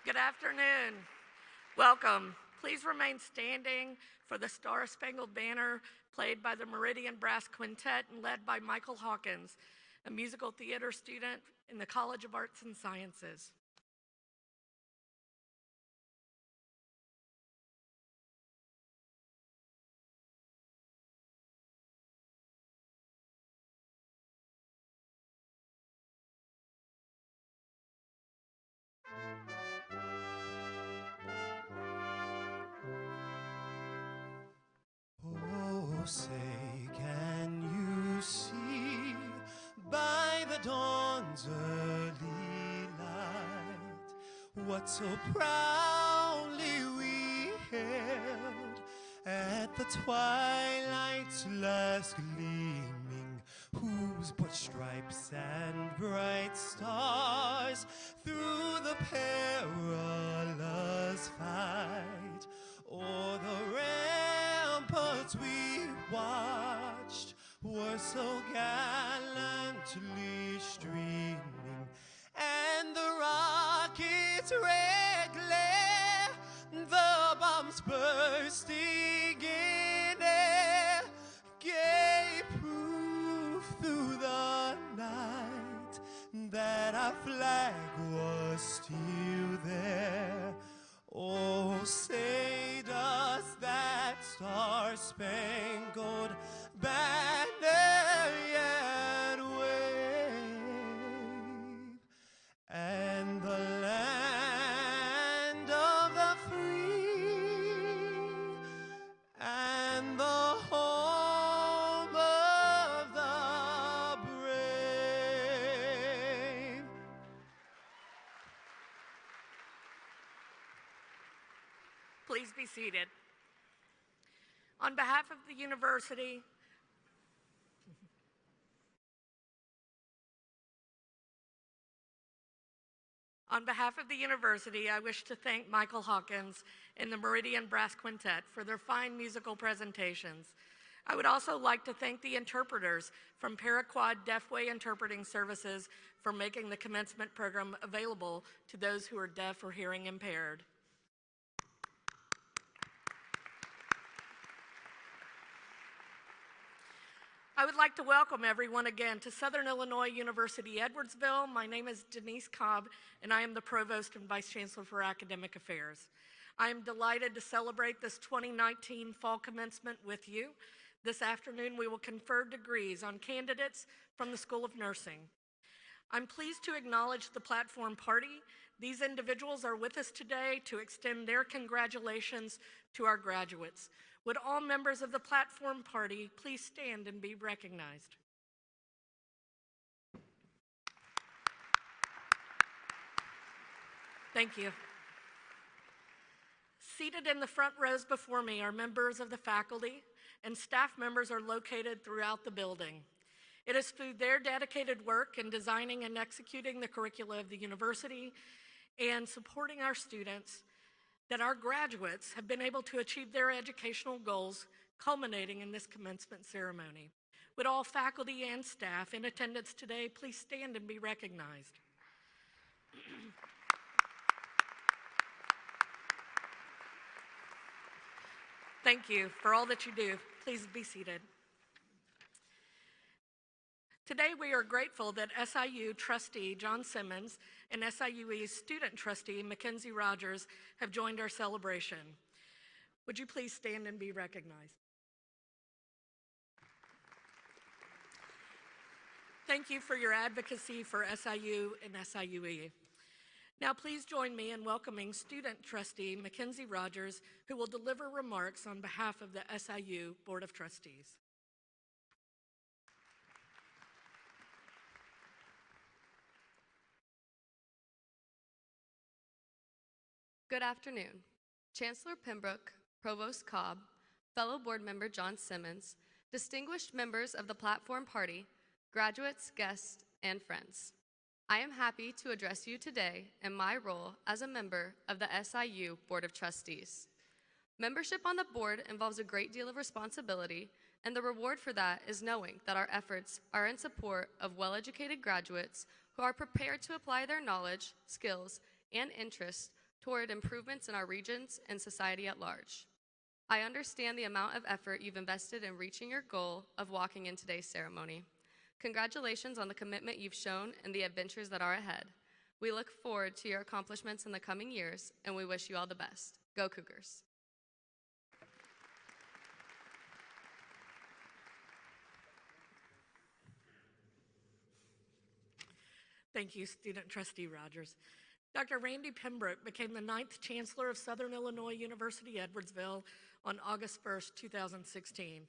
Good afternoon. Welcome. Please remain standing for the Star Spangled Banner played by the Meridian Brass Quintet and led by Michael Hawkins, a musical theater student in the College of Arts and Sciences. Oh, say, can you see by the dawn's early light what so proudly we hailed at the twilight's last gleaming, whose broad stripes and bright stars through the perilous fight o'er the ramparts we watched were so gallantly streaming, and the rocket's red glare, the bombs bursting in air, gave proof through the night that our flag was still there. Oh, say does that star-spangled banner yet wave, and the land of the free and the home of the brave. Please be seated. On behalf of the university, I wish to thank Michael Hawkins and the Meridian Brass Quintet for their fine musical presentations. I would also like to thank the interpreters from Paraquad Deafway Interpreting Services for making the commencement program available to those who are deaf or hearing impaired. I would like to welcome everyone again to Southern Illinois University Edwardsville. My name is Denise Cobb, and I am the Provost and Vice Chancellor for Academic Affairs. I am delighted to celebrate this 2019 fall commencement with you. This afternoon, we will confer degrees on candidates from the School of Nursing. I'm pleased to acknowledge the platform party. These individuals are with us today to extend their congratulations to our graduates. Would all members of the platform party please stand and be recognized? Thank you. Seated in the front rows before me are members of the faculty, and staff members are located throughout the building. It is through their dedicated work in designing and executing the curricula of the university and supporting our students that our graduates have been able to achieve their educational goals, culminating in this commencement ceremony. Would all faculty and staff in attendance today please stand and be recognized? Thank you for all that you do. Please be seated. Today, we are grateful that SIU trustee John Simmons and SIUE's student trustee Mackenzie Rogers have joined our celebration. Would you please stand and be recognized? Thank you for your advocacy for SIU and SIUE. Now, please join me in welcoming student trustee Mackenzie Rogers, who will deliver remarks on behalf of the SIU Board of Trustees. Good afternoon. Chancellor Pembroke, Provost Cobb, fellow board member John Simmons, distinguished members of the platform party, graduates, guests, and friends. I am happy to address you today in my role as a member of the SIU Board of Trustees. Membership on the board involves a great deal of responsibility, and the reward for that is knowing that our efforts are in support of well-educated graduates who are prepared to apply their knowledge, skills, and interests toward improvements in our regions and society at large. I understand the amount of effort you've invested in reaching your goal of walking in today's ceremony. Congratulations on the commitment you've shown and the adventures that are ahead. We look forward to your accomplishments in the coming years, and we wish you all the best. Go Cougars! Thank you, Student Trustee Rogers. Dr. Randy Pembroke became the 9th Chancellor of Southern Illinois University, Edwardsville on August 1st, 2016.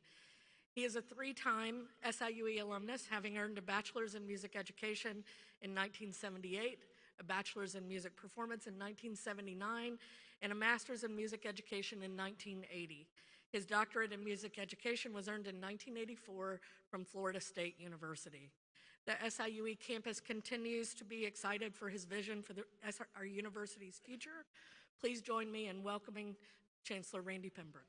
He is a 3-time SIUE alumnus, having earned a bachelor's in music education in 1978, a bachelor's in music performance in 1979, and a master's in music education in 1980. His doctorate in music education was earned in 1984 from Florida State University. The SIUE campus continues to be excited for his vision for our university's future. Please join me in welcoming Chancellor Randy Pembroke.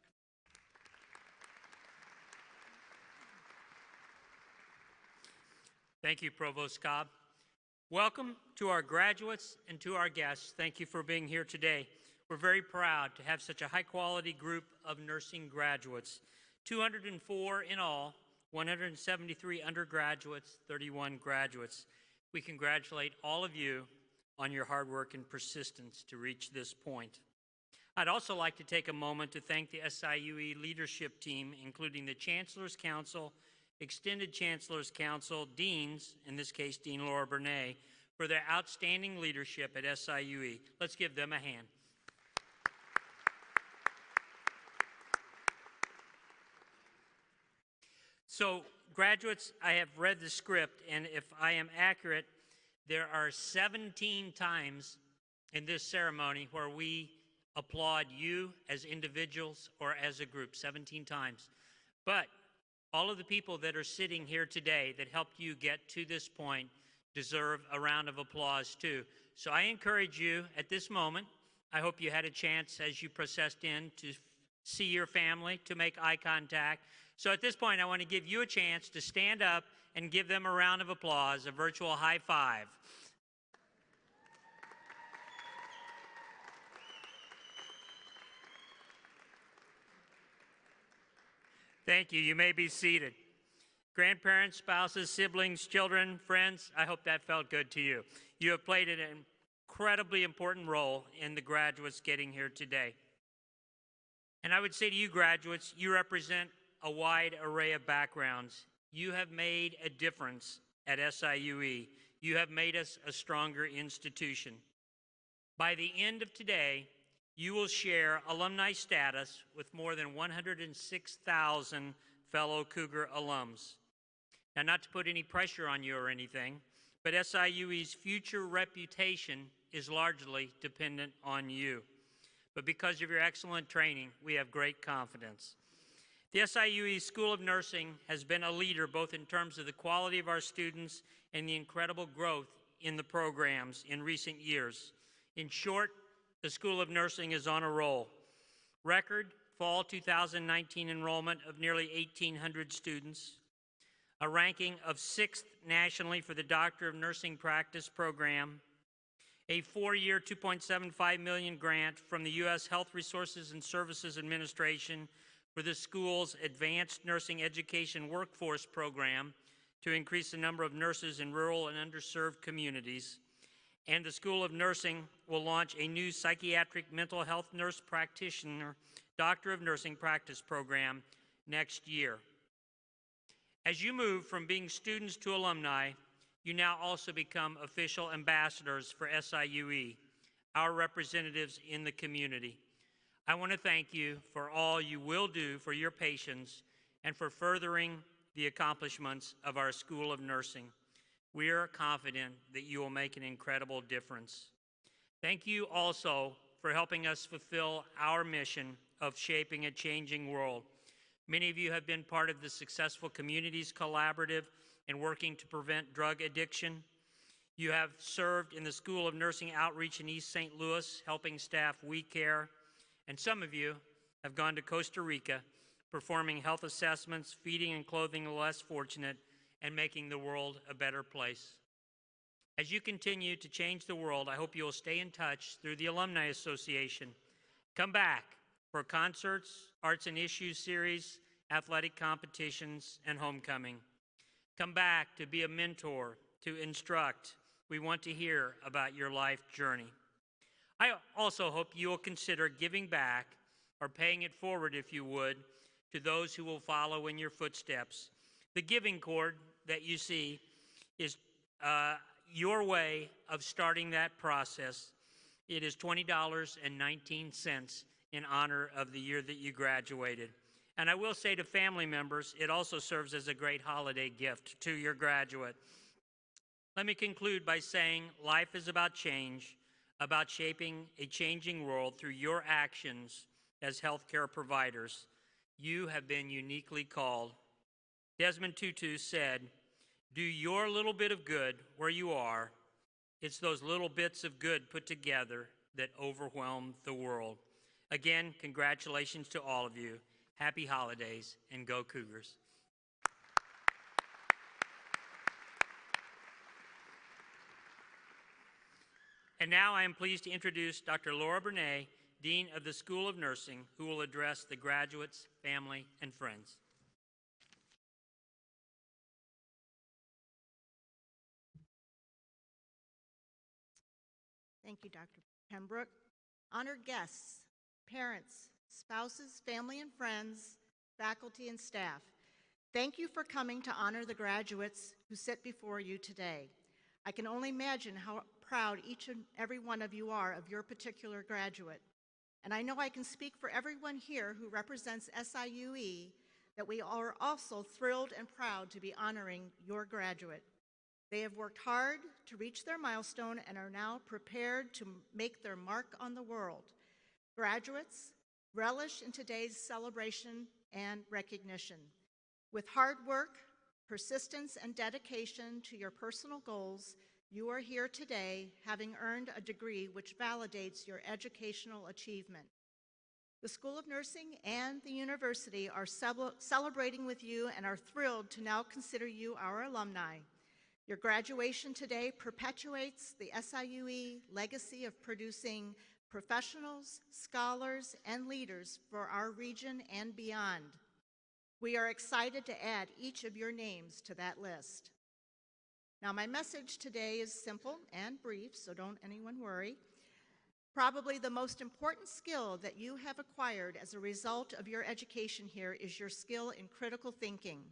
Thank you, Provost Cobb. Welcome to our graduates and to our guests. Thank you for being here today. We're very proud to have such a high-quality group of nursing graduates, 204 in all, 173 undergraduates, 31 graduates. We congratulate all of you on your hard work and persistence to reach this point. I'd also like to take a moment to thank the SIUE leadership team, including the Chancellor's Council, Extended Chancellor's Council, deans, in this case Dean Laura Bernay, for their outstanding leadership at SIUE. Let's give them a hand. So, graduates, I have read the script, and if I am accurate, there are 17 times in this ceremony where we applaud you as individuals or as a group, 17 times. But all of the people that are sitting here today that helped you get to this point deserve a round of applause too. So I encourage you at this moment, I hope you had a chance as you processed in to see your family, to make eye contact. So at this point, I want to give you a chance to stand up and give them a round of applause, a virtual high five. Thank you. You may be seated. Grandparents, spouses, siblings, children, friends, I hope that felt good to you. You have played an incredibly important role in the graduates getting here today. And I would say to you graduates, you represent a wide array of backgrounds. You have made a difference at SIUE. You have made us a stronger institution. By the end of today, you will share alumni status with more than 106,000 fellow Cougar alums. Now, not to put any pressure on you or anything, but SIUE's future reputation is largely dependent on you. But because of your excellent training, we have great confidence. The SIUE School of Nursing has been a leader both in terms of the quality of our students and the incredible growth in the programs in recent years. In short, the School of Nursing is on a roll. Record fall 2019 enrollment of nearly 1,800 students, a ranking of 6th nationally for the Doctor of Nursing Practice program, a 4-year $2.75 million grant from the U.S. Health Resources and Services Administration for the school's Advanced Nursing Education Workforce program to increase the number of nurses in rural and underserved communities. And the School of Nursing will launch a new psychiatric mental health nurse practitioner, Doctor of Nursing Practice program next year. As you move from being students to alumni, you now also become official ambassadors for SIUE, our representatives in the community. I want to thank you for all you will do for your patients and for furthering the accomplishments of our School of Nursing. We are confident that you will make an incredible difference. Thank you also for helping us fulfill our mission of shaping a changing world. Many of you have been part of the Successful Communities Collaborative and working to prevent drug addiction. You have served in the School of Nursing Outreach in East St. Louis, helping staff We Care. And some of you have gone to Costa Rica, performing health assessments, feeding and clothing the less fortunate, and making the world a better place. As you continue to change the world, I hope you will stay in touch through the Alumni Association. Come back for concerts, Arts and Issues series, athletic competitions, and homecoming. Come back to be a mentor, to instruct. We want to hear about your life journey. I also hope you will consider giving back or paying it forward, if you would, to those who will follow in your footsteps. The giving cord that you see is your way of starting that process. It is $20.19 in honor of the year that you graduated. And I will say to family members, it also serves as a great holiday gift to your graduate. Let me conclude by saying life is about change, about shaping a changing world through your actions as healthcare providers. You have been uniquely called. Desmond Tutu said, "Do your little bit of good where you are. It's those little bits of good put together that overwhelm the world." Again, congratulations to all of you. Happy holidays, and go Cougars. And now I am pleased to introduce Dr. Laura Bernay, Dean of the School of Nursing, who will address the graduates, family, and friends. Thank you, Dr. Pembroke. Honored guests, parents, spouses, family and friends, faculty and staff, thank you for coming to honor the graduates who sit before you today. I can only imagine how proud each and every one of you are of your particular graduate. And I know I can speak for everyone here who represents SIUE that we are also thrilled and proud to be honoring your graduate. They have worked hard to reach their milestone and are now prepared to make their mark on the world. Graduates, relish in today's celebration and recognition. With hard work, persistence, and dedication to your personal goals, you are here today having earned a degree which validates your educational achievement. The School of Nursing and the university are celebrating with you and are thrilled to now consider you our alumni. Your graduation today perpetuates the SIUE legacy of producing professionals, scholars, and leaders for our region and beyond. We are excited to add each of your names to that list. Now, my message today is simple and brief, so don't anyone worry. Probably the most important skill that you have acquired as a result of your education here is your skill in critical thinking.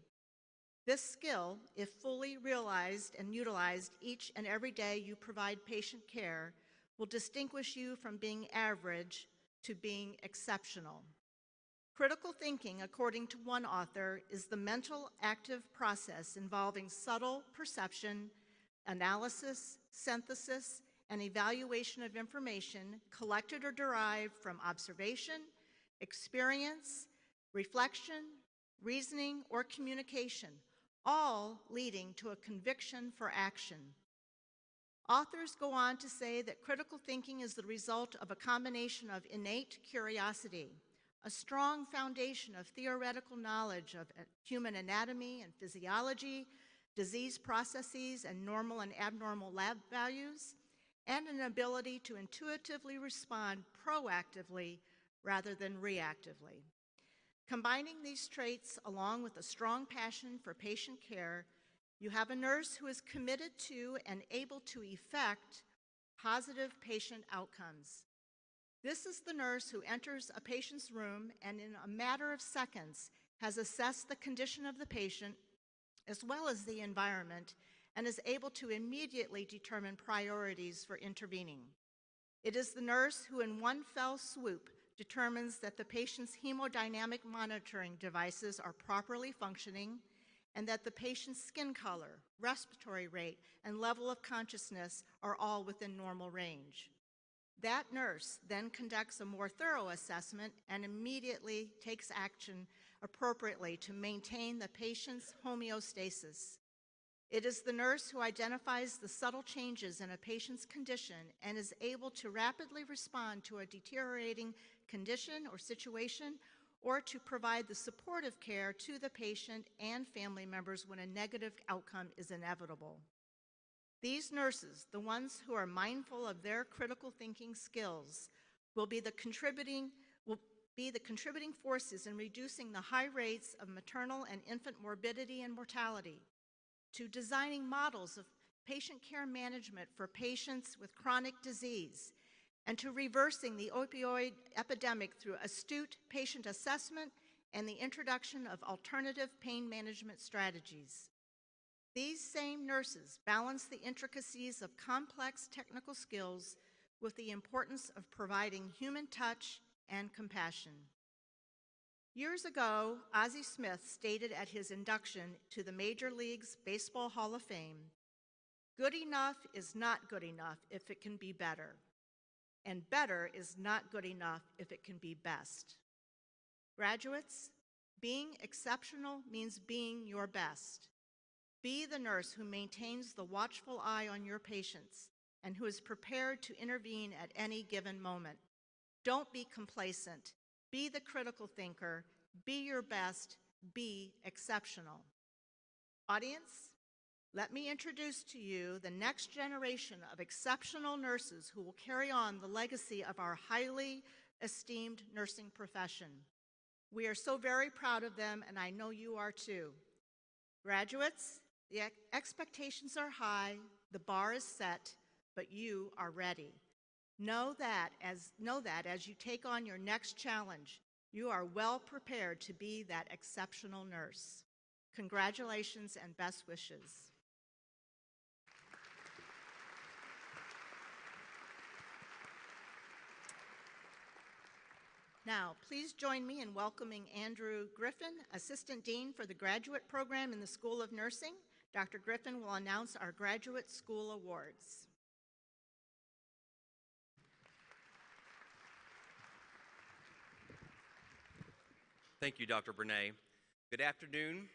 This skill, if fully realized and utilized each and every day you provide patient care, will distinguish you from being average to being exceptional. Critical thinking, according to one author, is the mental active process involving subtle perception, analysis, synthesis, and evaluation of information collected or derived from observation, experience, reflection, reasoning, or communication, all leading to a conviction for action. Authors go on to say that critical thinking is the result of a combination of innate curiosity, a strong foundation of theoretical knowledge of human anatomy and physiology, disease processes, and normal and abnormal lab values, and an ability to intuitively respond proactively rather than reactively. Combining these traits along with a strong passion for patient care, you have a nurse who is committed to and able to effect positive patient outcomes. This is the nurse who enters a patient's room and in a matter of seconds has assessed the condition of the patient as well as the environment and is able to immediately determine priorities for intervening. It is the nurse who in one fell swoop determines that the patient's hemodynamic monitoring devices are properly functioning and that the patient's skin color, respiratory rate, and level of consciousness are all within normal range. That nurse then conducts a more thorough assessment and immediately takes action appropriately to maintain the patient's homeostasis. It is the nurse who identifies the subtle changes in a patient's condition and is able to rapidly respond to a deteriorating condition or situation, or to provide the supportive care to the patient and family members when a negative outcome is inevitable. These nurses, the ones who are mindful of their critical thinking skills, will be the contributing forces in reducing the high rates of maternal and infant morbidity and mortality, to designing models of patient care management for patients with chronic disease, and to reversing the opioid epidemic through astute patient assessment and the introduction of alternative pain management strategies. These same nurses balance the intricacies of complex technical skills with the importance of providing human touch and compassion. Years ago, Ozzie Smith stated at his induction to the Major League's Baseball Hall of Fame, "Good enough is not good enough if it can be better, and better is not good enough if it can be best." Graduates, being exceptional means being your best. Be the nurse who maintains the watchful eye on your patients and who is prepared to intervene at any given moment. Don't be complacent. Be the critical thinker. Be your best. Be exceptional. Audience, let me introduce to you the next generation of exceptional nurses who will carry on the legacy of our highly esteemed nursing profession. We are so very proud of them, and I know you are too. Graduates, the expectations are high, the bar is set, but you are ready. Know that as you take on your next challenge, you are well prepared to be that exceptional nurse. Congratulations and best wishes. Now, please join me in welcoming Andrew Griffin, Assistant Dean for the Graduate Program in the School of Nursing. Dr. Griffin will announce our Graduate School Awards. Thank you, Dr. Bernay. Good afternoon.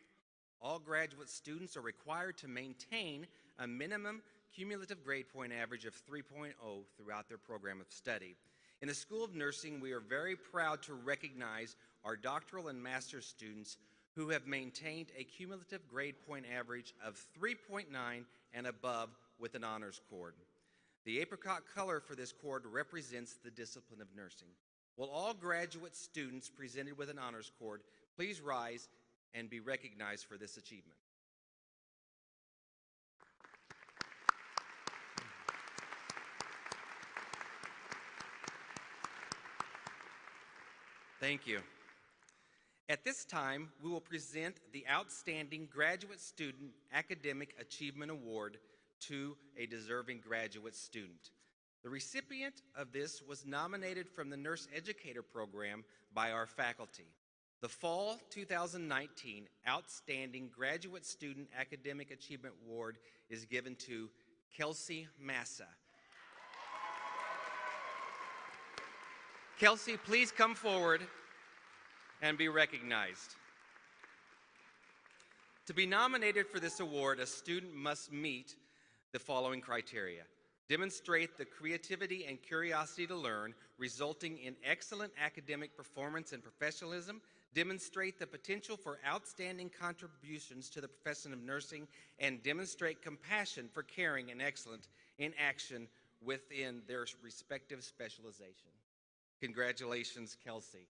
All graduate students are required to maintain a minimum cumulative grade point average of 3.0 throughout their program of study. In the School of Nursing, we are very proud to recognize our doctoral and master's students who have maintained a cumulative grade point average of 3.9 and above with an honors cord. The apricot color for this cord represents the discipline of nursing. Will all graduate students presented with an honors cord please rise and be recognized for this achievement? Thank you. At this time, we will present the Outstanding Graduate Student Academic Achievement Award to a deserving graduate student. The recipient of this was nominated from the Nurse Educator Program by our faculty. The Fall 2019 Outstanding Graduate Student Academic Achievement Award is given to Kelsey Massa. Kelsey, please come forward and be recognized. To be nominated for this award, a student must meet the following criteria: demonstrate the creativity and curiosity to learn, resulting in excellent academic performance and professionalism, demonstrate the potential for outstanding contributions to the profession of nursing, and demonstrate compassion for caring and excellence in action within their respective specialization. Congratulations, Kelsey.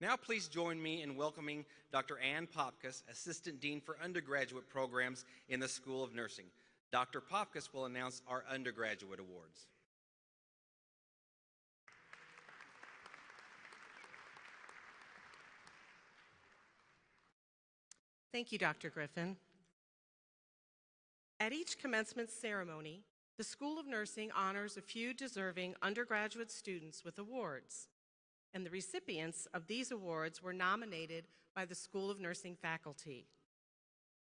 Now please join me in welcoming Dr. Ann Popkus, Assistant Dean for Undergraduate Programs in the School of Nursing. Dr. Popkus will announce our undergraduate awards. Thank you, Dr. Griffin. At each commencement ceremony, the School of Nursing honors a few deserving undergraduate students with awards, and the recipients of these awards were nominated by the School of Nursing faculty.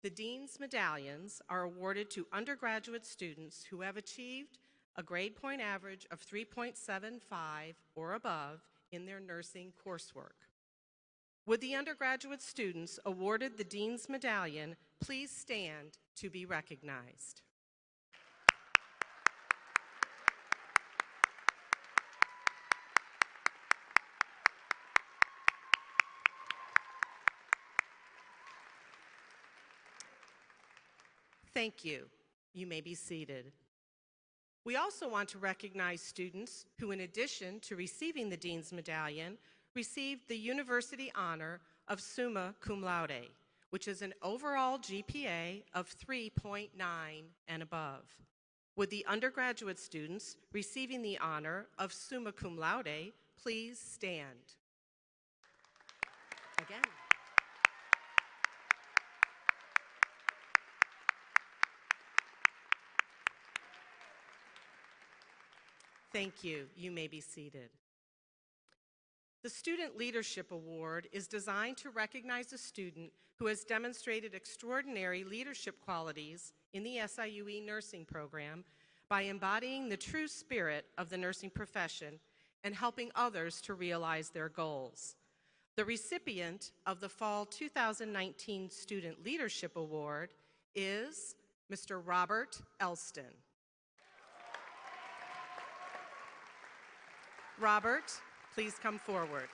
The Dean's Medallions are awarded to undergraduate students who have achieved a grade point average of 3.75 or above in their nursing coursework. Would the undergraduate students awarded the Dean's Medallion please stand to be recognized? Thank you. You may be seated. We also want to recognize students who, in addition to receiving the Dean's Medallion, received the University Honor of Summa Cum Laude, which is an overall GPA of 3.9 and above. Would the undergraduate students receiving the honor of Summa Cum Laude please stand? Again. Thank you. You may be seated. The Student Leadership Award is designed to recognize a student who has demonstrated extraordinary leadership qualities in the SIUE nursing program by embodying the true spirit of the nursing profession and helping others to realize their goals. The recipient of the Fall 2019 Student Leadership Award is Mr. Robert Elston. Robert, please come forward.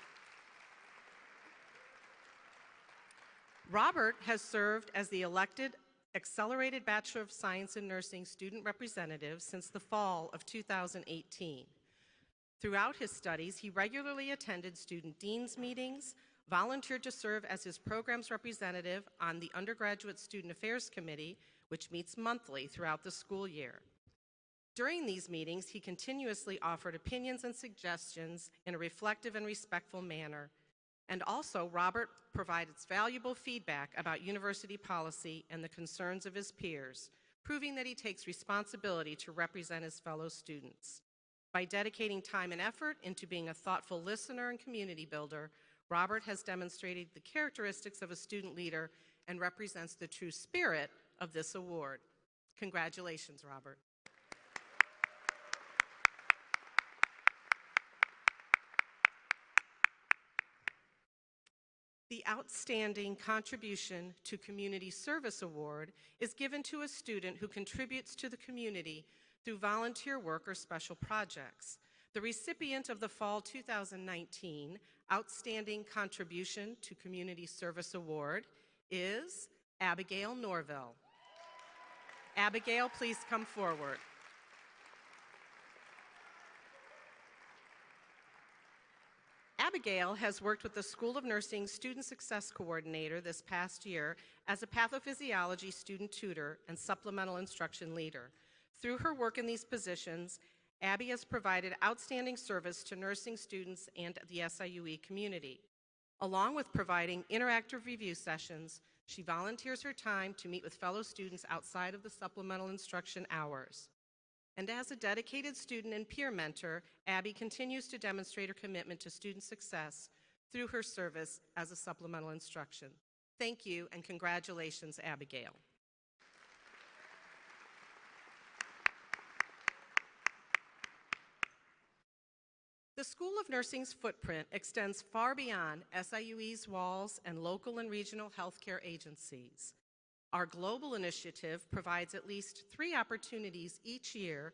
Robert has served as the elected Accelerated Bachelor of Science in Nursing student representative since the fall of 2018. Throughout his studies, he regularly attended student deans meetings, volunteered to serve as his program's representative on the Undergraduate Student Affairs Committee, which meets monthly throughout the school year. During these meetings, he continuously offered opinions and suggestions in a reflective and respectful manner. And also, Robert provided valuable feedback about university policy and the concerns of his peers, proving that he takes responsibility to represent his fellow students. By dedicating time and effort into being a thoughtful listener and community builder, Robert has demonstrated the characteristics of a student leader and represents the true spirit of this award. Congratulations, Robert. The Outstanding Contribution to Community Service Award is given to a student who contributes to the community through volunteer work or special projects. The recipient of the Fall 2019 Outstanding Contribution to Community Service Award is Abigail Norville. Abigail, please come forward. Abigail has worked with the School of Nursing Student Success Coordinator this past year as a pathophysiology student tutor and supplemental instruction leader. Through her work in these positions, Abby has provided outstanding service to nursing students and the SIUE community. Along with providing interactive review sessions, she volunteers her time to meet with fellow students outside of the supplemental instruction hours. And as a dedicated student and peer mentor, Abby continues to demonstrate her commitment to student success through her service as a supplemental instruction. Thank you and congratulations, Abigail. The School of Nursing's footprint extends far beyond SIUE's walls and local and regional healthcare agencies. Our global initiative provides at least 3 opportunities each year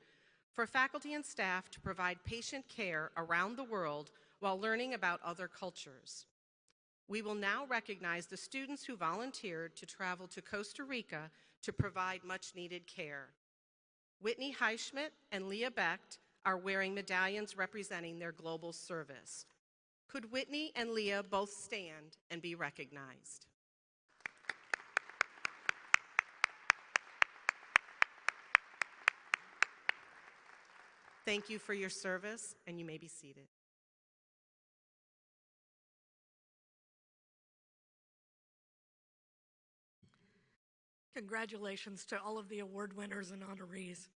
for faculty and staff to provide patient care around the world while learning about other cultures. We will now recognize the students who volunteered to travel to Costa Rica to provide much-needed care. Whitney Heischmidt and Leah Becht are wearing medallions representing their global service. Could Whitney and Leah both stand and be recognized? Thank you for your service, and you may be seated. Congratulations to all of the award winners and honorees.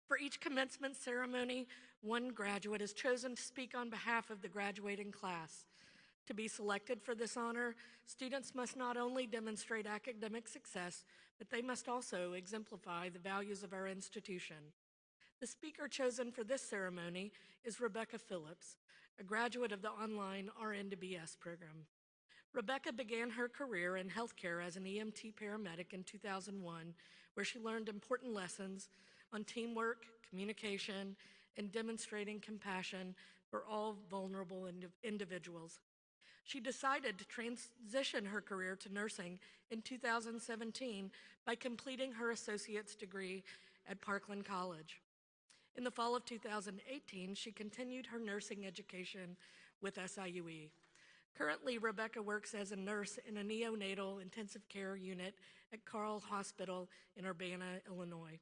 For each commencement ceremony, one graduate is chosen to speak on behalf of the graduating class. To be selected for this honor, students must not only demonstrate academic success, but they must also exemplify the values of our institution. The speaker chosen for this ceremony is Rebecca Phillips, a graduate of the online RN to BS program. Rebecca began her career in healthcare as an EMT paramedic in 2001, where she learned important lessons on teamwork, communication, and demonstrating compassion for all vulnerable individuals. She decided to transition her career to nursing in 2017 by completing her associate's degree at Parkland College. In the fall of 2018, she continued her nursing education with SIUE. Currently, Rebecca works as a nurse in a neonatal intensive care unit at Carle Hospital in Urbana, Illinois.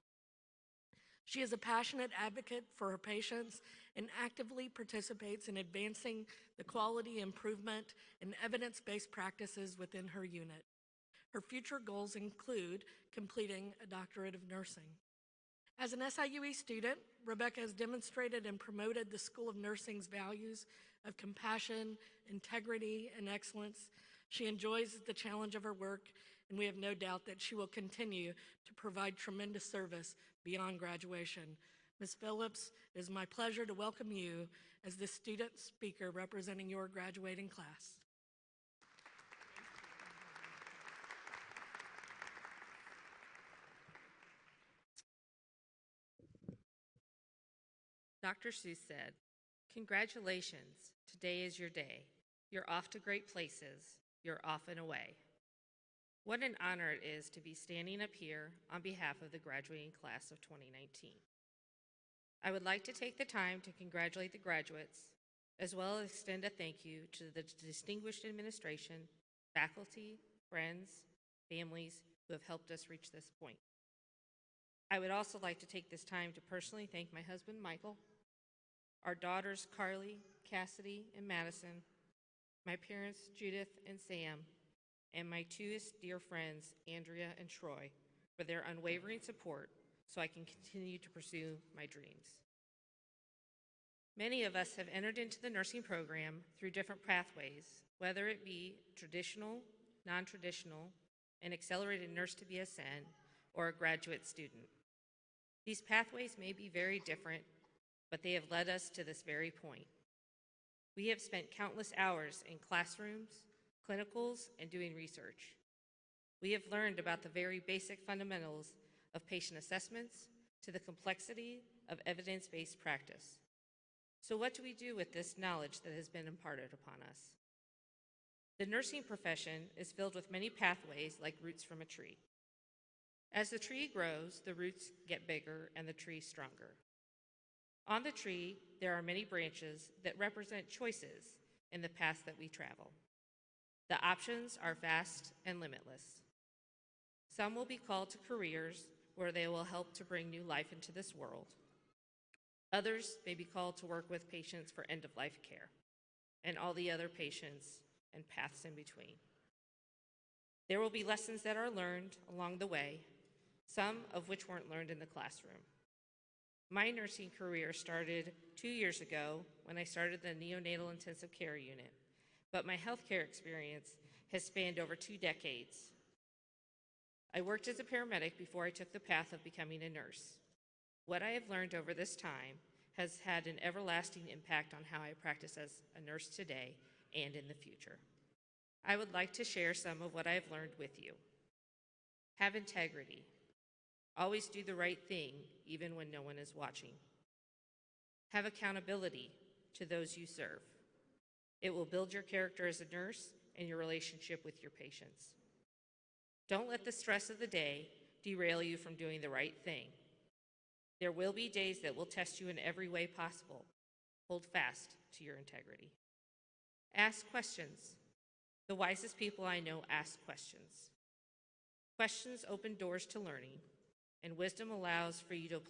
She is a passionate advocate for her patients and actively participates in advancing the quality improvement and evidence-based practices within her unit. Her future goals include completing a doctorate of nursing. As an SIUE student, Rebecca has demonstrated and promoted the School of Nursing's values of compassion, integrity, and excellence. She enjoys the challenge of her work, and we have no doubt that she will continue to provide tremendous service beyond graduation. Ms. Phillips, it is my pleasure to welcome you as the student speaker representing your graduating class. Dr. Seuss said, "Congratulations, today is your day. You're off to great places. You're off and away." What an honor it is to be standing up here on behalf of the graduating class of 2019. I would like to take the time to congratulate the graduates, as well as extend a thank you to the distinguished administration, faculty, friends, families who have helped us reach this point. I would also like to take this time to personally thank my husband, Michael, our daughters, Carly, Cassidy, and Madison, my parents, Judith and Sam, and my two dear friends, Andrea and Troy, for their unwavering support so I can continue to pursue my dreams. Many of us have entered into the nursing program through different pathways, whether it be traditional, non-traditional, an accelerated nurse to BSN, or a graduate student. These pathways may be very different, but they have led us to this very point. We have spent countless hours in classrooms, clinicals, and doing research. We have learned about the very basic fundamentals of patient assessments to the complexity of evidence-based practice. So what do we do with this knowledge that has been imparted upon us? The nursing profession is filled with many pathways like roots from a tree. As the tree grows, the roots get bigger and the tree stronger. On the tree, there are many branches that represent choices in the paths that we travel. The options are vast and limitless. Some will be called to careers where they will help to bring new life into this world. Others may be called to work with patients for end-of-life care and all the other patients and paths in between. There will be lessons that are learned along the way, some of which weren't learned in the classroom. My nursing career started 2 years ago when I started the neonatal intensive care unit, but my healthcare experience has spanned over 2 decades. I worked as a paramedic before I took the path of becoming a nurse. What I have learned over this time has had an everlasting impact on how I practice as a nurse today and in the future. I would like to share some of what I have learned with you. Have integrity. Always do the right thing, even when no one is watching. Have accountability to those you serve. It will build your character as a nurse and your relationship with your patients. Don't let the stress of the day derail you from doing the right thing. There will be days that will test you in every way possible. Hold fast to your integrity. Ask questions. The wisest people I know ask questions. Questions open doors to learning, and wisdom allows for you to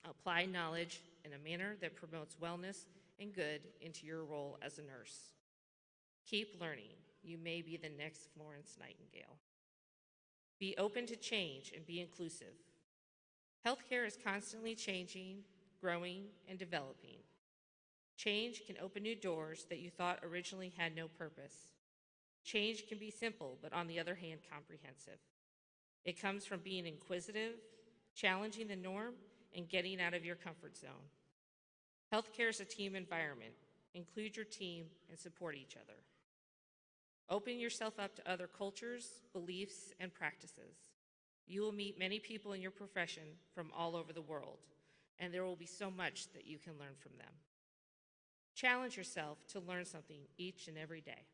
apply knowledge in a manner that promotes wellness and good into your role as a nurse. Keep learning. You may be the next Florence Nightingale. Be open to change and be inclusive. Healthcare is constantly changing, growing, and developing. Change can open new doors that you thought originally had no purpose. Change can be simple, but on the other hand, comprehensive. It comes from being inquisitive, challenging the norm, and getting out of your comfort zone. Healthcare is a team environment. Include your team and support each other. Open yourself up to other cultures, beliefs, and practices. You will meet many people in your profession from all over the world, and there will be so much that you can learn from them. Challenge yourself to learn something each and every day.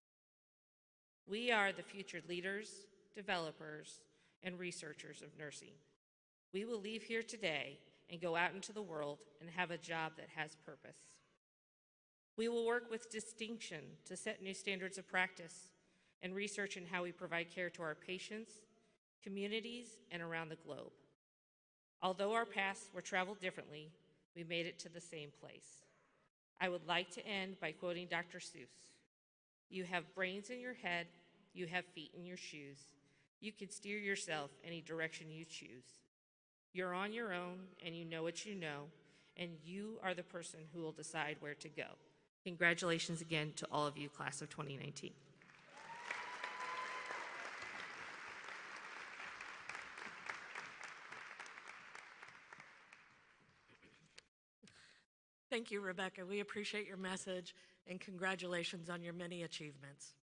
We are the future leaders, developers, and researchers of nursing. We will leave here today and go out into the world and have a job that has purpose. We will work with distinction to set new standards of practice and research in how we provide care to our patients, communities, and around the globe. Although our paths were traveled differently, we made it to the same place. I would like to end by quoting Dr. Seuss. You have brains in your head, you have feet in your shoes. You can steer yourself any direction you choose. You're on your own, and you know what you know, and you are the person who will decide where to go. Congratulations again to all of you, class of 2019. Thank you, Rebecca. We appreciate your message and congratulations on your many achievements.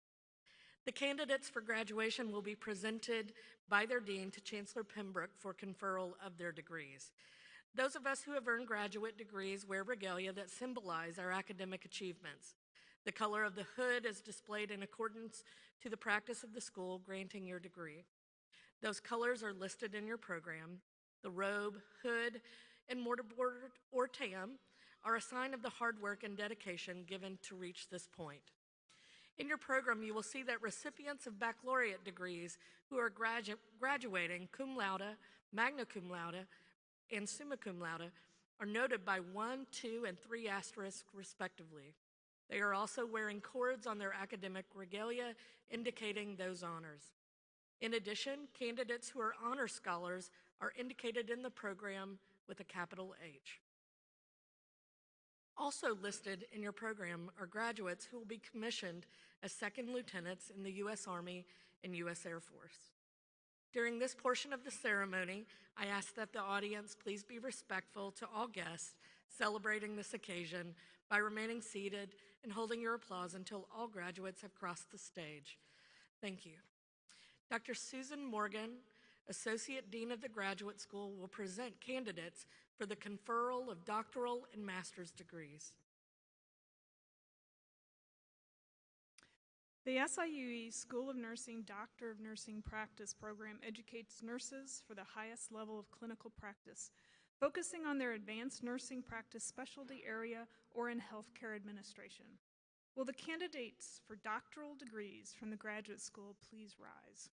The candidates for graduation will be presented by their dean to Chancellor Pembroke for conferral of their degrees. Those of us who have earned graduate degrees wear regalia that symbolize our academic achievements. The color of the hood is displayed in accordance to the practice of the school granting your degree. Those colors are listed in your program. The robe, hood, and mortarboard or tam are a sign of the hard work and dedication given to reach this point. In your program, you will see that recipients of baccalaureate degrees who are graduating cum laude, magna cum laude, and summa cum laude are noted by 1, 2, and 3 asterisks respectively. They are also wearing cords on their academic regalia indicating those honors. In addition, candidates who are honor scholars are indicated in the program with a capital H. Also listed in your program are graduates who will be commissioned as second lieutenants in the U.S. Army and U.S. Air Force. During this portion of the ceremony, I ask that the audience please be respectful to all guests celebrating this occasion by remaining seated and holding your applause until all graduates have crossed the stage. Thank you. Dr. Susan Morgan, Associate Dean of the Graduate School, will present candidates for the conferral of doctoral and master's degrees. The SIUE School of Nursing Doctor of Nursing Practice program educates nurses for the highest level of clinical practice, focusing on their advanced nursing practice specialty area or in healthcare administration. Will the candidates for doctoral degrees from the graduate school please rise?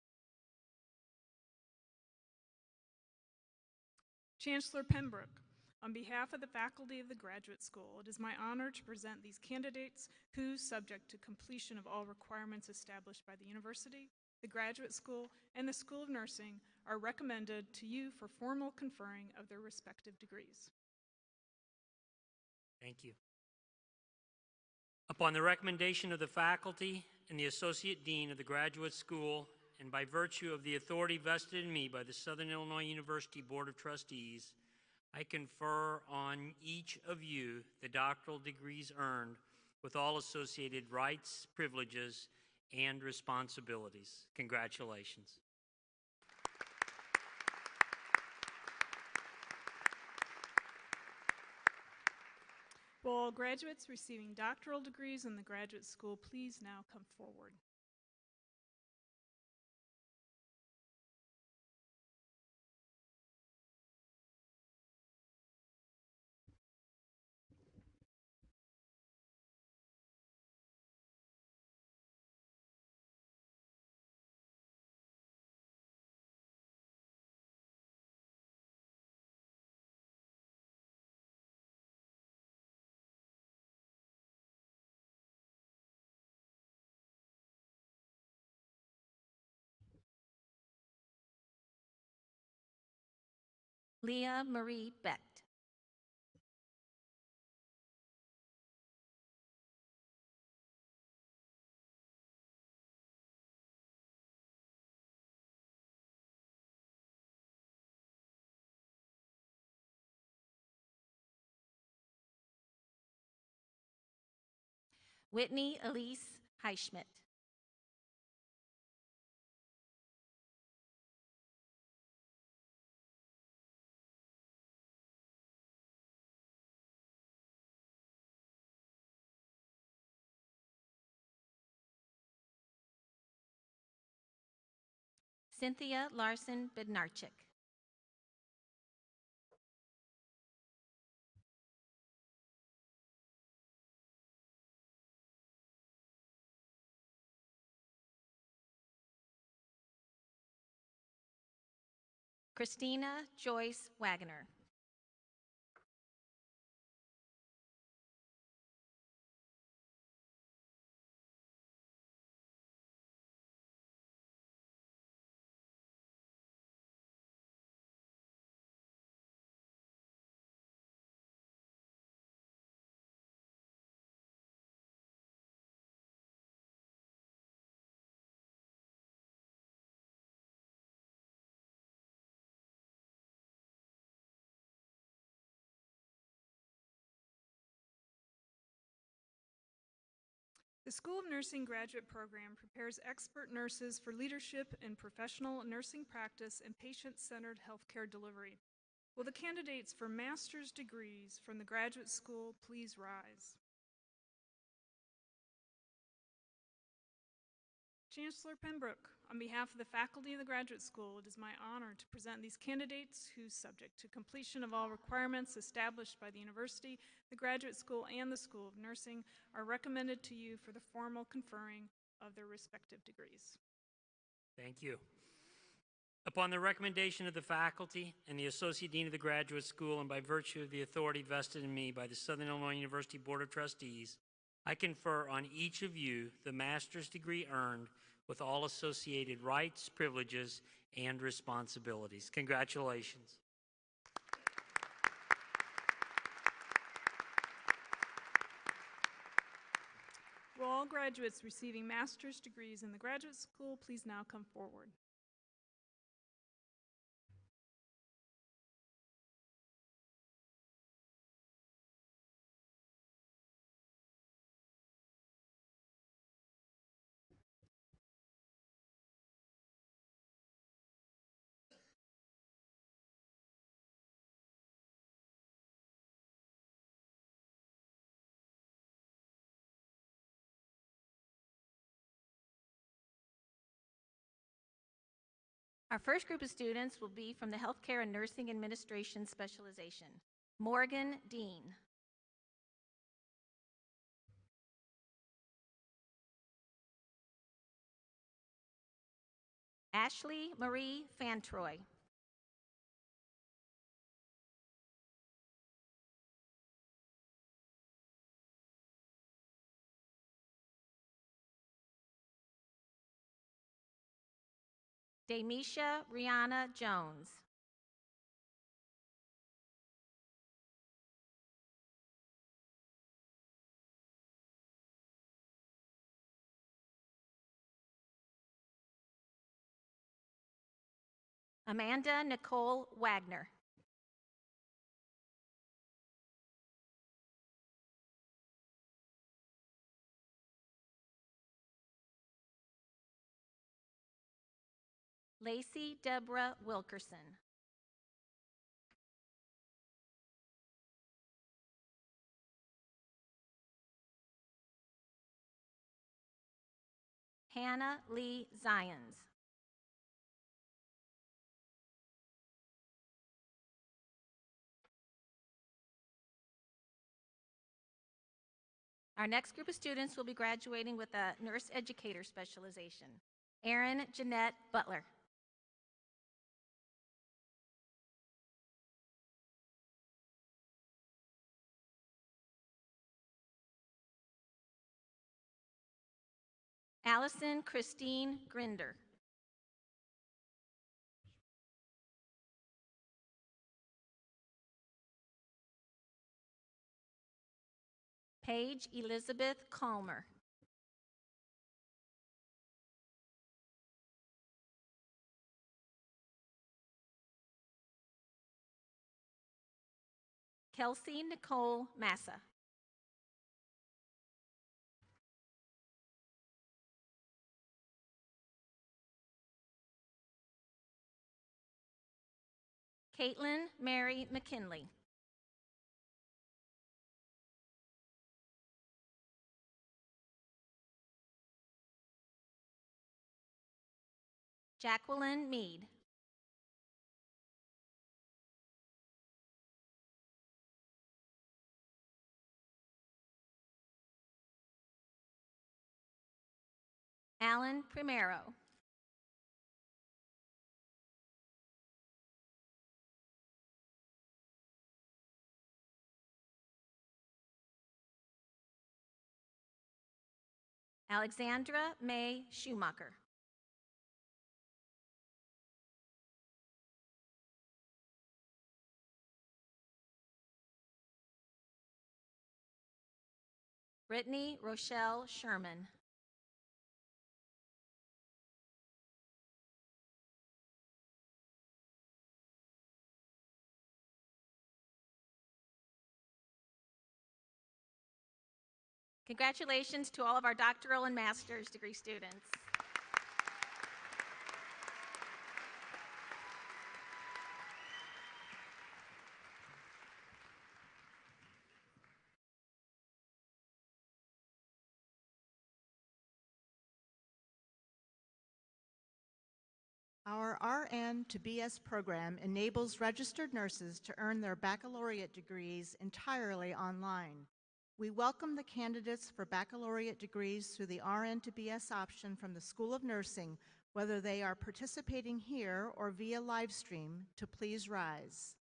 Chancellor Pembroke, on behalf of the faculty of the graduate school, it is my honor to present these candidates who, subject to completion of all requirements established by the university, the graduate school, and the School of Nursing, are recommended to you for formal conferring of their respective degrees. Thank you. Upon the recommendation of the faculty and the Associate Dean of the Graduate School, and by virtue of the authority vested in me by the Southern Illinois University Board of Trustees, I confer on each of you the doctoral degrees earned with all associated rights, privileges, and responsibilities. Congratulations. Will all graduates receiving doctoral degrees in the graduate school please now come forward? Leah Marie Becht. Whitney Elise Heischmidt. Cynthia Larson Bednarchik. Christina Joyce Wagner. The School of Nursing graduate program prepares expert nurses for leadership in professional nursing practice and patient-centered healthcare delivery. Will the candidates for master's degrees from the graduate school please rise? Chancellor Pembroke, on behalf of the faculty of the graduate school, it is my honor to present these candidates who, subject to completion of all requirements established by the university, the graduate school, and the School of Nursing, are recommended to you for the formal conferring of their respective degrees. Thank you. Upon the recommendation of the faculty and the Associate Dean of the Graduate School, and by virtue of the authority vested in me by the Southern Illinois University Board of Trustees, I confer on each of you the master's degree earned with all associated rights, privileges, and responsibilities. Congratulations. Will all graduates receiving master's degrees in the graduate school please now come forward? Our first group of students will be from the Healthcare and Nursing Administration specialization. Morgan Dean. Ashley Marie Fantroy. Demisha Rihanna Jones. Amanda Nicole Wagner. Lacey Deborah Wilkerson. Hannah Lee Zions. Our next group of students will be graduating with a nurse educator specialization. Erin Jeanette Butler. Allison Christine Grinder. Paige Elizabeth Calmer. Kelsey Nicole Massa. Caitlin Mary McKinley. Jacqueline Mead. Alan Primero. Alexandra May Schumacher. Brittany Rochelle Sherman. Congratulations to all of our doctoral and master's degree students. Our RN to BS program enables registered nurses to earn their baccalaureate degrees entirely online. We welcome the candidates for baccalaureate degrees through the RN to BS option from the School of Nursing, whether they are participating here or via live stream, to please rise.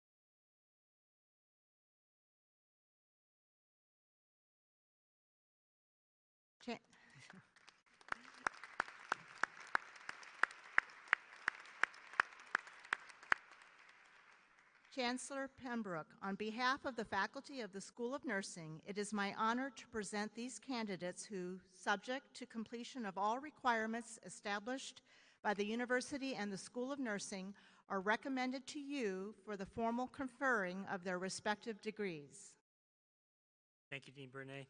Chancellor Pembroke, on behalf of the faculty of the School of Nursing, it is my honor to present these candidates who, subject to completion of all requirements established by the University and the School of Nursing, are recommended to you for the formal conferring of their respective degrees. Thank you, Dean Bernay.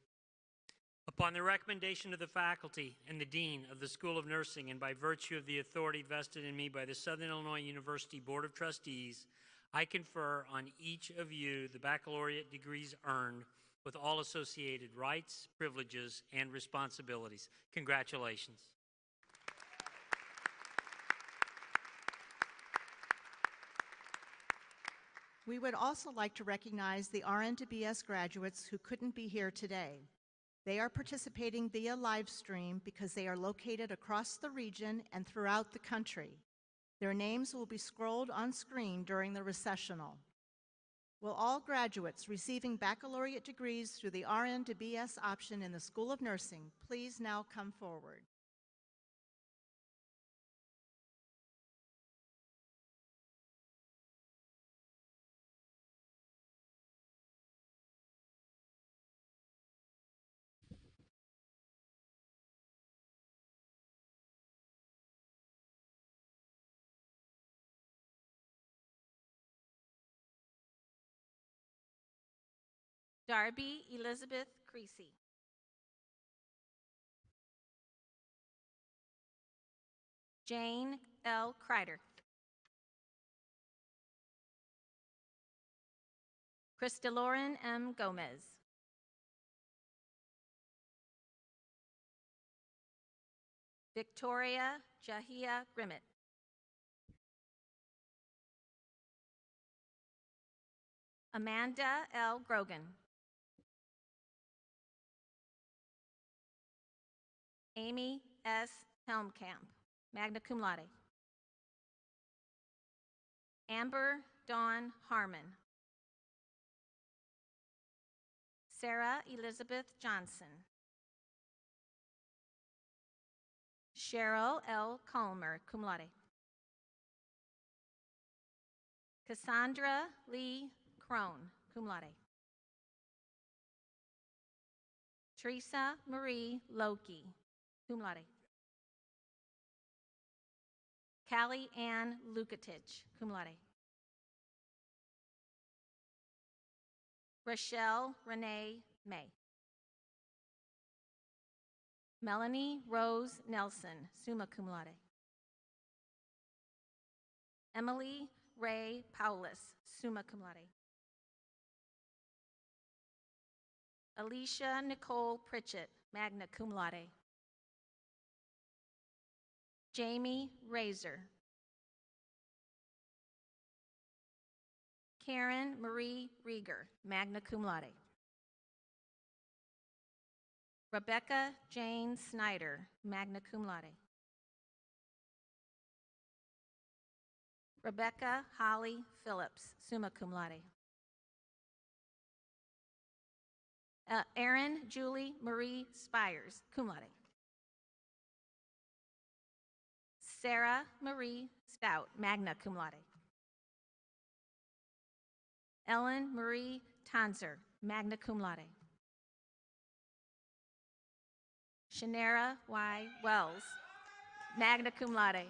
Upon the recommendation of the faculty and the Dean of the School of Nursing, and by virtue of the authority vested in me by the Southern Illinois University Board of Trustees, I confer on each of you the baccalaureate degrees earned with all associated rights, privileges, and responsibilities. Congratulations. We would also like to recognize the RN to BS graduates who couldn't be here today. They are participating via live stream because they are located across the region and throughout the country. Their names will be scrolled on screen during the recessional. Will all graduates receiving baccalaureate degrees through the RN to BS option in the School of Nursing please now come forward? Darby Elizabeth Creasy. Jane L. Kreider. Krista Lauren M. Gomez. Victoria Jahia Grimmett. Amanda L. Grogan. Amy S. Helmkamp, magna cum laude. Amber Dawn Harmon. Sarah Elizabeth Johnson. Cheryl L. Culmer, cum laude. Cassandra Lee Crone, cum laude. Teresa Marie Loki, cum laude. Callie Ann Lukatich, cum laude. Rochelle Renee May. Melanie Rose Nelson, summa cum laude. Emily Ray Paulus, summa cum laude. Alicia Nicole Pritchett, magna cum laude. Jamie Razor, Karen Marie Rieger, magna cum laude. Rebecca Jane Snyder, magna cum laude. Rebecca Holly Phillips, summa cum laude. Erin Julie Marie Spires, cum laude. Sarah Marie Stout, magna cum laude. Ellen Marie Tanzer, magna cum laude. Shanera Y. Wells, magna cum laude.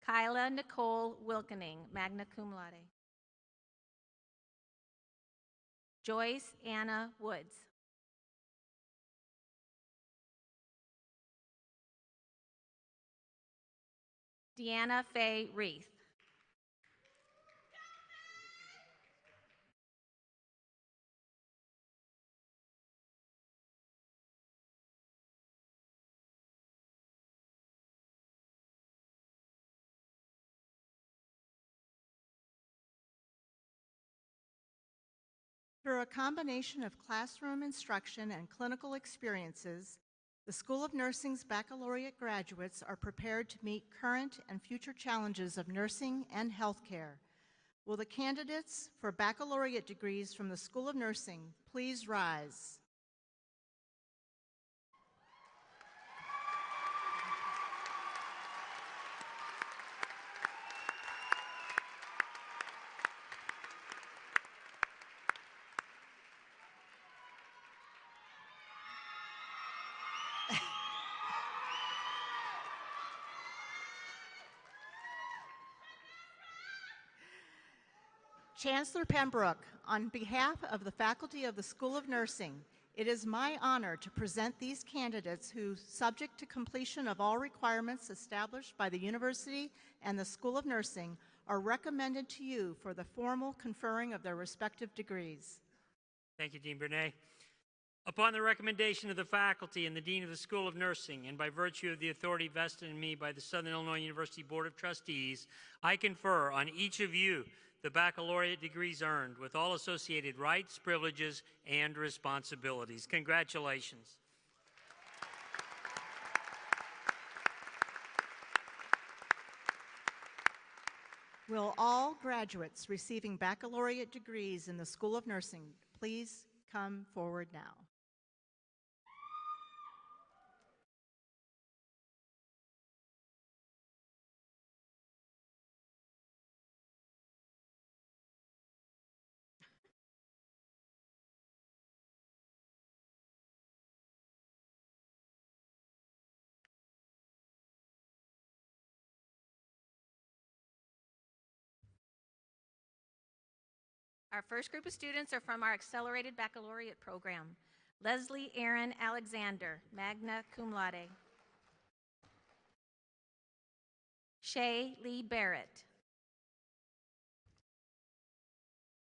Kyla Nicole Wilkening, magna cum laude. Joyce Anna Woods. Deanna Faye Reith. Through a combination of classroom instruction and clinical experiences, the School of Nursing's baccalaureate graduates are prepared to meet current and future challenges of nursing and healthcare. Will the candidates for baccalaureate degrees from the School of Nursing please rise? Chancellor Pembroke, on behalf of the faculty of the School of Nursing, it is my honor to present these candidates who, subject to completion of all requirements established by the university and the School of Nursing, are recommended to you for the formal conferring of their respective degrees. Thank you, Dean Bernay. Upon the recommendation of the faculty and the Dean of the School of Nursing, and by virtue of the authority vested in me by the Southern Illinois University Board of Trustees, I confer on each of you the baccalaureate degrees earned with all associated rights, privileges, and responsibilities. Congratulations. Will all graduates receiving baccalaureate degrees in the School of Nursing please come forward now? Our first group of students are from our Accelerated Baccalaureate program. Leslie Aaron Alexander, magna cum laude. Shay Lee Barrett.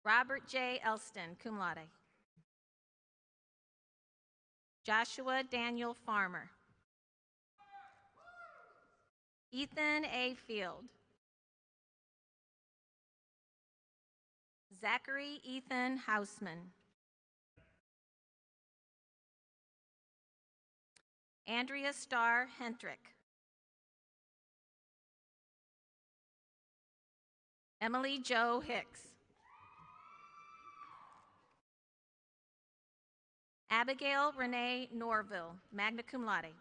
Robert J. Elston, cum laude. Joshua Daniel Farmer. Ethan A. Field. Zachary Ethan Hausman. Andrea Starr Hendrick. Emily Jo Hicks. Abigail Renee Norville, magna cum laude.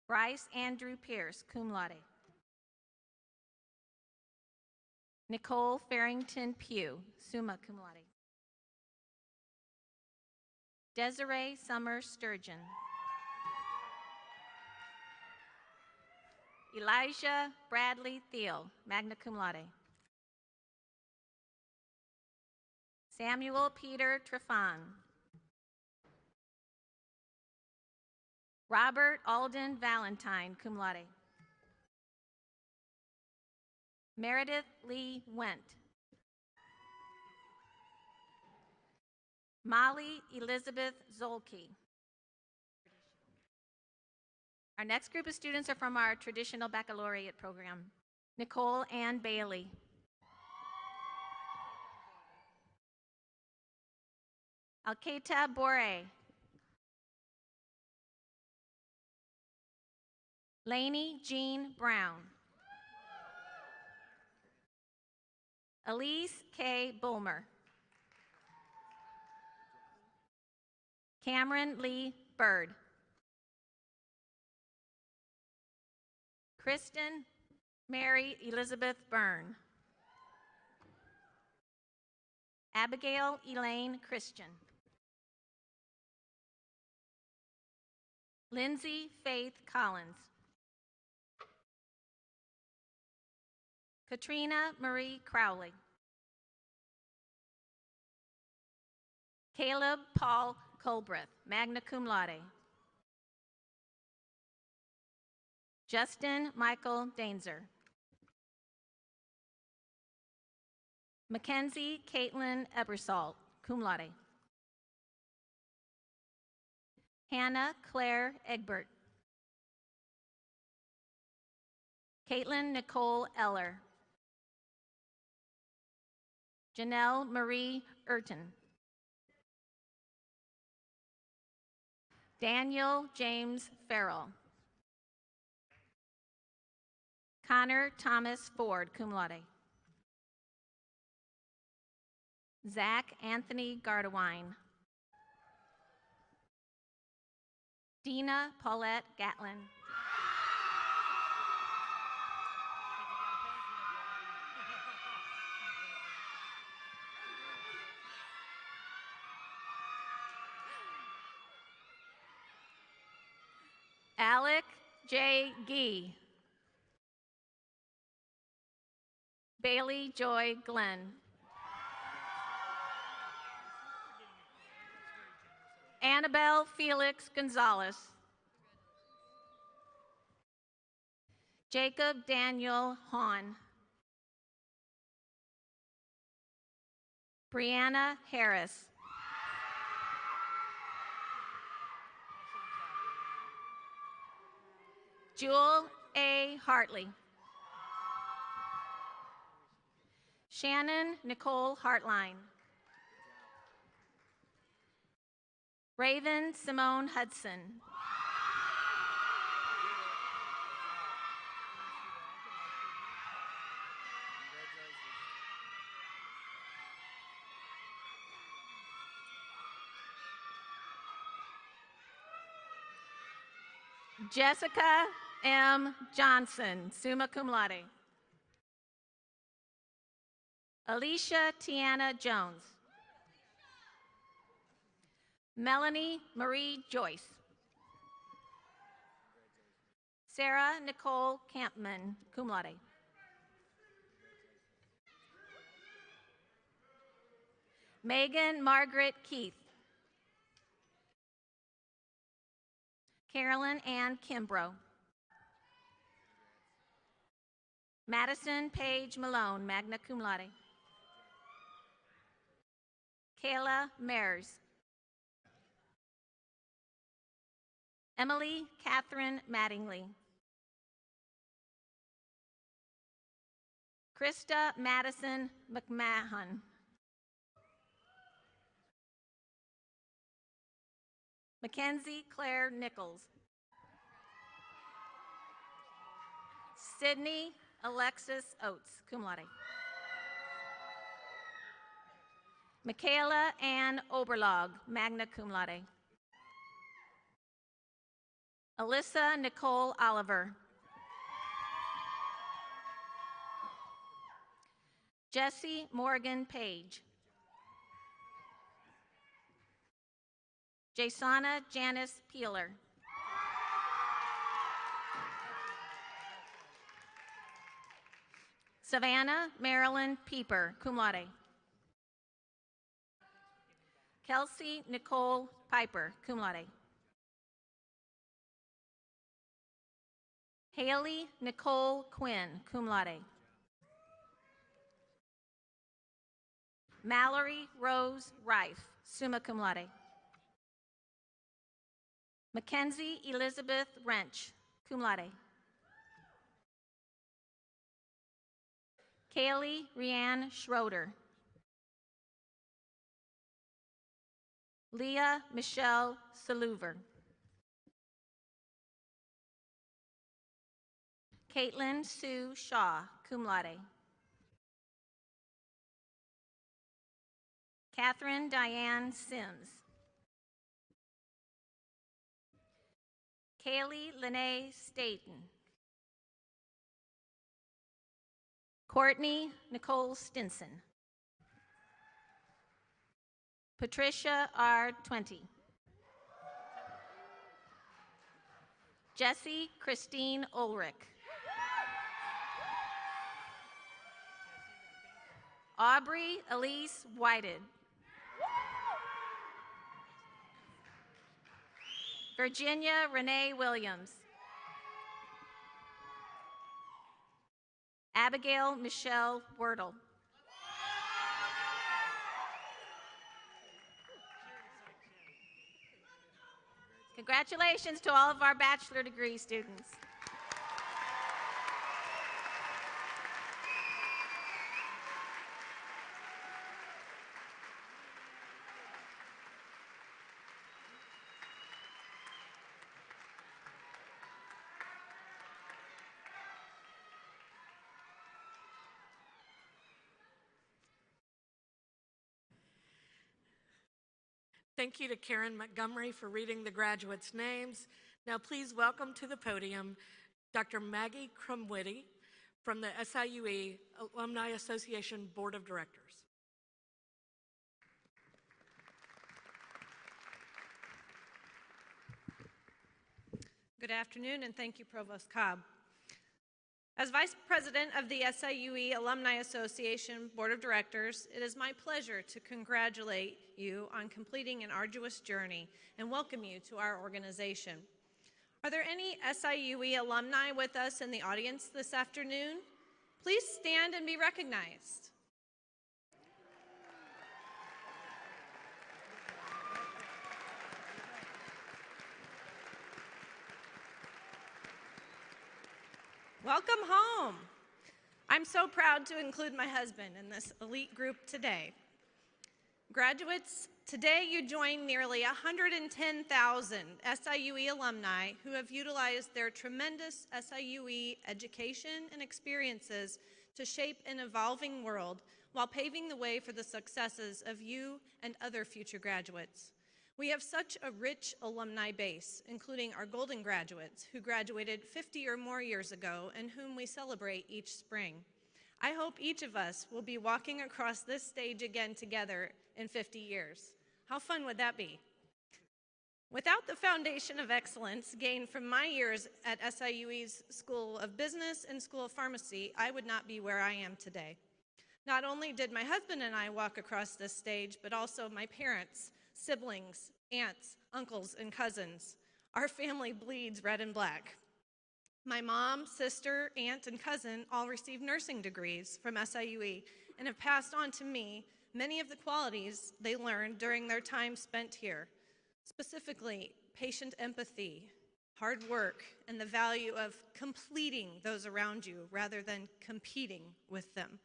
Bryce Andrew Pierce, cum laude. Nicole Farrington Pugh, summa cum laude. Desiree Summer Sturgeon. Elijah Bradley Thiel, magna cum laude. Samuel Peter Trefan. Robert Alden Valentine, cum laude. Meredith Lee Went. Molly Elizabeth Zolke. Our next group of students are from our traditional baccalaureate program. Nicole Ann Bailey. Alketa Bore. Lainey Jean Brown. Elise K. Bulmer. Cameron Lee Bird. Kristen Mary Elizabeth Byrne. Abigail Elaine Christian. Lindsay Faith Collins. Katrina Marie Crowley. Caleb Paul Colbreth, magna cum laude. Justin Michael Dainzer. Mackenzie Caitlin Ebersalt, cum laude. Hannah Claire Egbert. Caitlin Nicole Eller. Janelle Marie Urton. Daniel James Farrell. Connor Thomas Ford, cum laude. Zach Anthony Gardewine. Dina Paulette Gatlin. Alec J. Gee. Bailey Joy Glenn. Annabelle Felix Gonzalez. Jacob Daniel Hahn. Brianna Harris. Jewel A. Hartley. Shannon Nicole Hartline. Raven Simone Hudson. Jessica M. Johnson, summa cum laude. Alicia Tiana Jones. Melanie Marie Joyce. Sarah Nicole Campman, cum laude. Megan Margaret Keith. Carolyn Ann Kimbrough. Madison Paige Malone, magna cum laude. Kayla Mears. Emily Catherine Mattingly. Krista Madison McMahon. Mackenzie Claire Nichols. Sydney Alexis Oates, cum laude. Michaela Ann Oberlog, magna cum laude. Alyssa Nicole Oliver. Jessie Morgan Page. Jasona Janice Peeler. Savannah Marilyn Pieper, cum laude. Kelsey Nicole Piper, cum laude. Haley Nicole Quinn, cum laude. Mallory Rose Rife, summa cum laude. Mackenzie Elizabeth Wrench, cum laude. Kaylee Rianne Schroeder. Leah Michelle Saluver. Caitlin Sue Shaw, cum laude. Catherine Diane Sims. Kaylee Lene Staten. Courtney Nicole Stinson. Patricia R. 20. Jessie Christine Ulrich. Aubrey Elise Whited. Virginia Renee Williams. Abigail Michelle Wordle. Congratulations to all of our bachelor degree students. Thank you to Karen Montgomery for reading the graduates' names. Now please welcome to the podium Dr. Maggie Crumwitty from the SIUE Alumni Association Board of Directors. Good afternoon, and thank you, Provost Cobb. As Vice President of the SIUE Alumni Association Board of Directors, it is my pleasure to congratulate you on completing an arduous journey and welcome you to our organization. Are there any SIUE alumni with us in the audience this afternoon? Please stand and be recognized. Welcome home. I'm so proud to include my husband in this elite group today. Graduates, today you join nearly 110,000 SIUE alumni who have utilized their tremendous SIUE education and experiences to shape an evolving world while paving the way for the successes of you and other future graduates. We have such a rich alumni base, including our golden graduates who graduated 50 or more years ago and whom we celebrate each spring. I hope each of us will be walking across this stage again together in 50 years. How fun would that be? Without the foundation of excellence gained from my years at SIUE's School of Business and School of Pharmacy, I would not be where I am today. Not only did my husband and I walk across this stage, but also my parents, siblings, aunts, uncles, and cousins. Our family bleeds red and black. My mom, sister, aunt, and cousin all received nursing degrees from SIUE and have passed on to me many of the qualities they learned during their time spent here, specifically patient empathy, hard work, and the value of completing those around you rather than competing with them.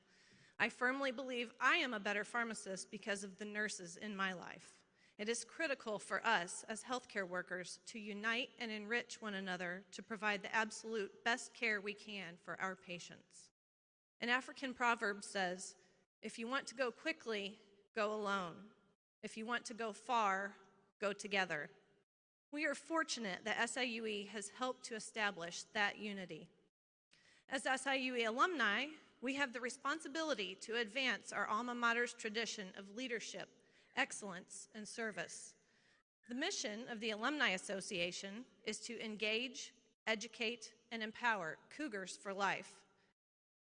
I firmly believe I am a better pharmacist because of the nurses in my life. It is critical for us as healthcare workers to unite and enrich one another to provide the absolute best care we can for our patients. An African proverb says, if you want to go quickly, go alone. If you want to go far, go together. We are fortunate that SIUE has helped to establish that unity. As SIUE alumni, we have the responsibility to advance our alma mater's tradition of leadership, excellence, and service. The mission of the Alumni Association is to engage, educate, and empower Cougars for life.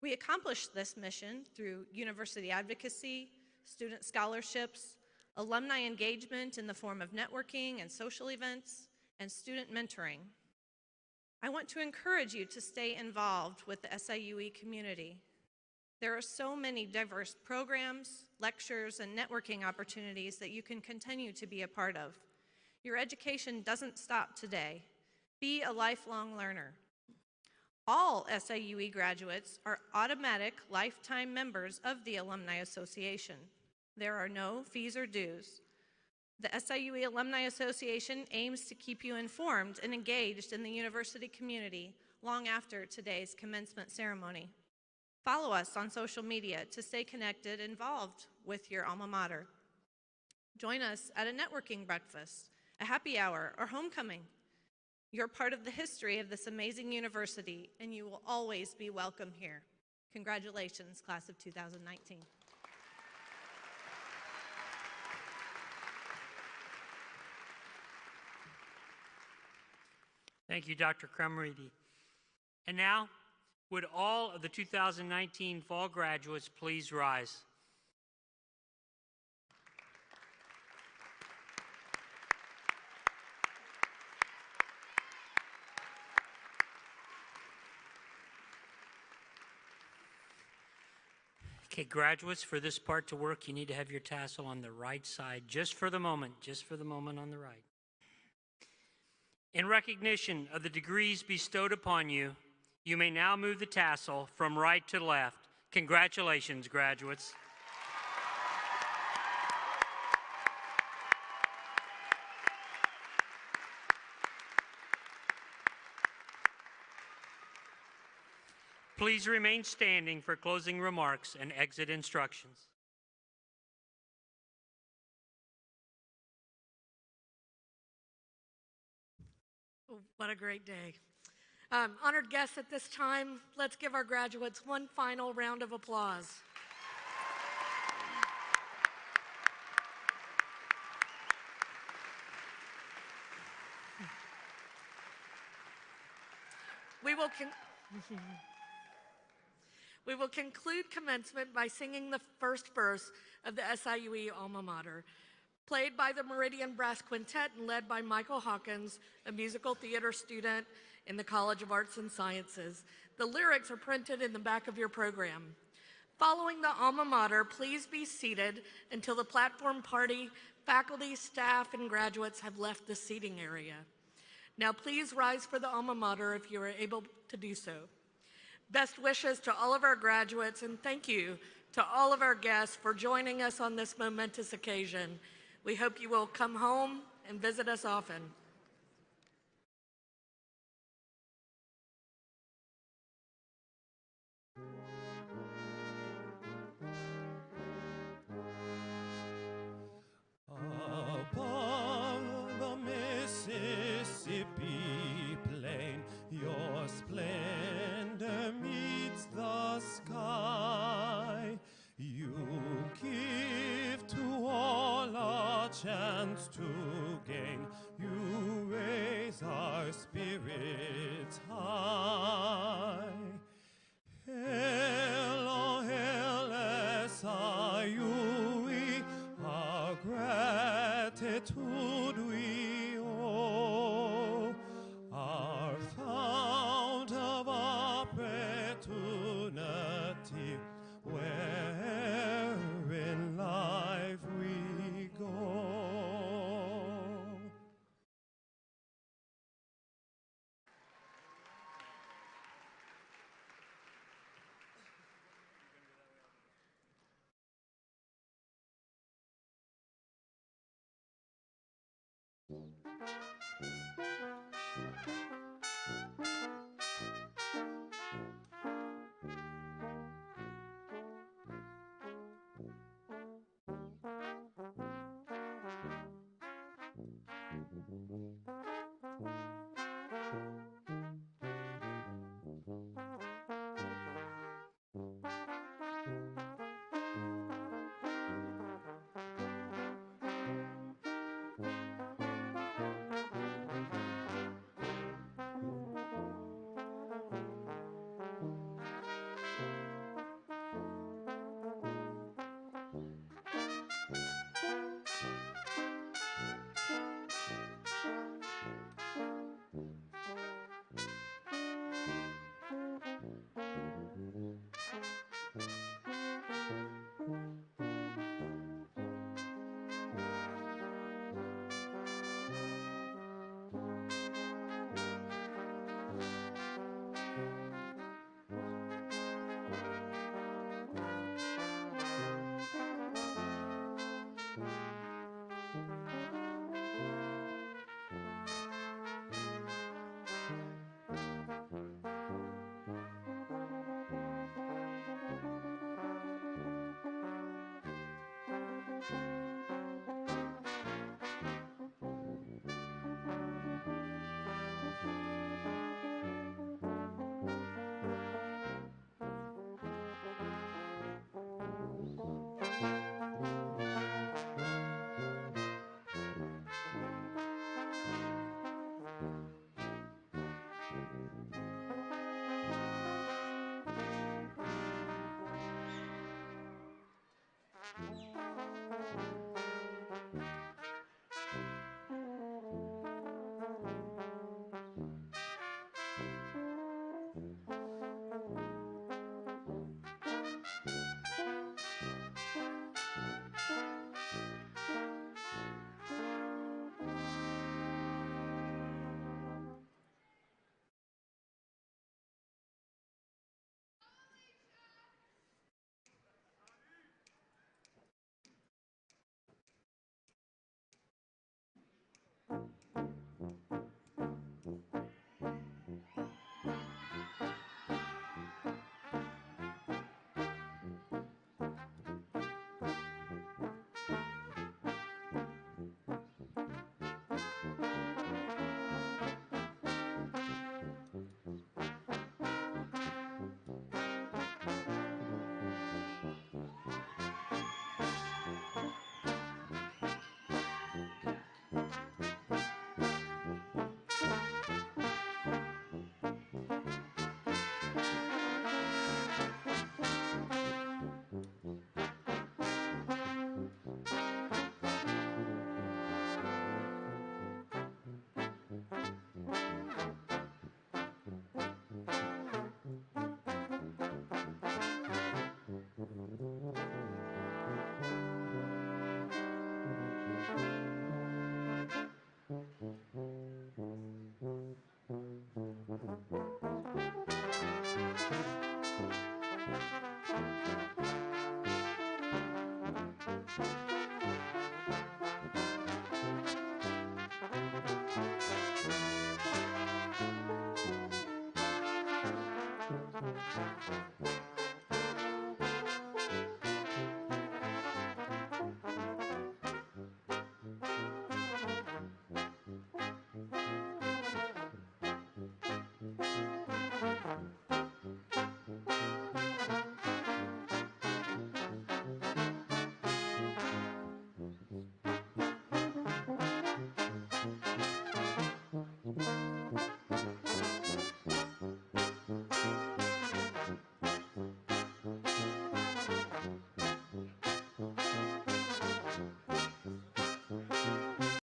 We accomplish this mission through university advocacy, student scholarships, alumni engagement in the form of networking and social events, and student mentoring. I want to encourage you to stay involved with the SIUE community. There are so many diverse programs, lectures, and networking opportunities that you can continue to be a part of. Your education doesn't stop today. Be a lifelong learner. All SIUE graduates are automatic lifetime members of the Alumni Association. There are no fees or dues. The SIUE Alumni Association aims to keep you informed and engaged in the university community long after today's commencement ceremony. Follow us on social media to stay connected and involved with your alma mater. Join us at a networking breakfast, a happy hour, or homecoming. You're part of the history of this amazing university, and you will always be welcome here. Congratulations, class of 2019. Thank you, Dr. Crumreedy. And now, would all of the 2019 fall graduates please rise? Okay, graduates, for this part to work, you need to have your tassel on the right side, just for the moment on the right. In recognition of the degrees bestowed upon you, you may now move the tassel from right to left. Congratulations, graduates. Please remain standing for closing remarks and exit instructions. Oh, what a great day. Honored guests, at this time, let's give our graduates one final round of applause. We will conclude commencement by singing the first verse of the SIUE alma mater, played by the Meridian Brass Quintet and led by Michael Hawkins, a musical theater student in the College of Arts and Sciences. The lyrics are printed in the back of your program. Following the alma mater, please be seated until the platform party, faculty, staff, and graduates have left the seating area. Now please rise for the alma mater if you are able to do so. Best wishes to all of our graduates, and thank you to all of our guests for joining us on this momentous occasion. We hope you will come home and visit us often. Above the Mississippi plain, your splendor meets the sky. You give to all a chance to gain. You raise our spirits high. Hail, oh, hail, SIUE, our gratitude we